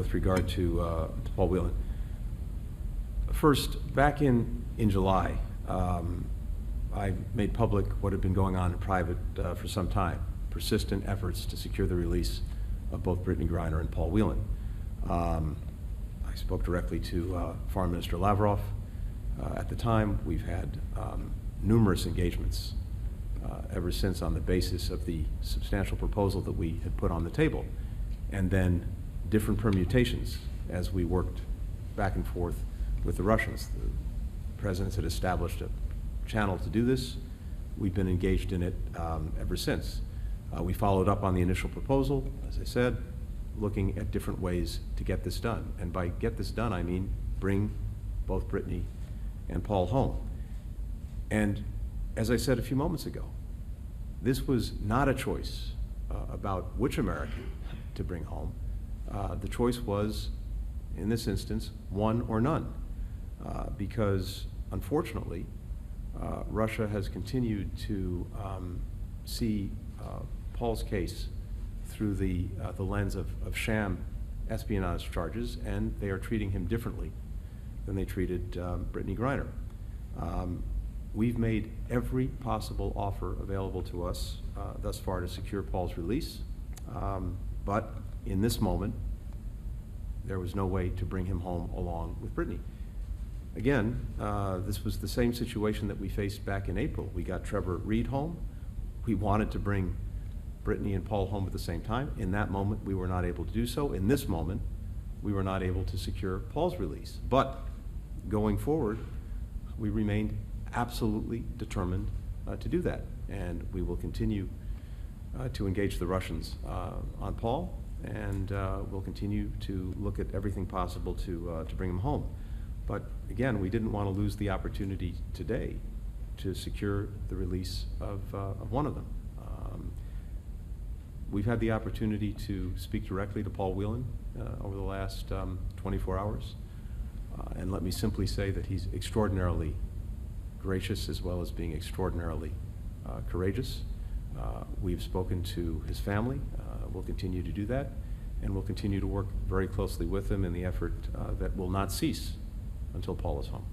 with regard to Paul Whelan. First, back in July, I made public what had been going on in private for some time, persistent efforts to secure the release of both Brittany Griner and Paul Whelan. I spoke directly to Foreign Minister Lavrov. At the time, we've had numerous engagements ever since on the basis of the substantial proposal that we had put on the table, and then different permutations as we worked back and forth with the Russians. The presidents had established a channel to do this. We've been engaged in it ever since. We followed up on the initial proposal, as I said, looking at different ways to get this done. And by get this done, I mean bring both Brittany and Paul home. And as I said a few moments ago, this was not a choice about which American to bring home. The choice was, in this instance, one or none, because unfortunately, Russia has continued to see Paul's case through the lens of sham espionage charges, and they are treating him differently than they treated Brittany Griner. We've made every possible offer available to us thus far to secure Paul's release, but in this moment, there was no way to bring him home along with Brittany. Again, this was the same situation that we faced back in April. We got Trevor Reed home. We wanted to bring Brittany and Paul home at the same time. In that moment, we were not able to do so. In this moment, we were not able to secure Paul's release. But going forward, we remained absolutely determined to do that. And we will continue to engage the Russians on Paul, and we'll continue to look at everything possible to bring him home. But again, we didn't want to lose the opportunity today to secure the release of one of them. We've had the opportunity to speak directly to Paul Whelan over the last 24 hours. And let me simply say that he's extraordinarily gracious as well as being extraordinarily courageous. We've spoken to his family. We'll continue to do that. And we'll continue to work very closely with him in the effort that will not cease until Paul is home.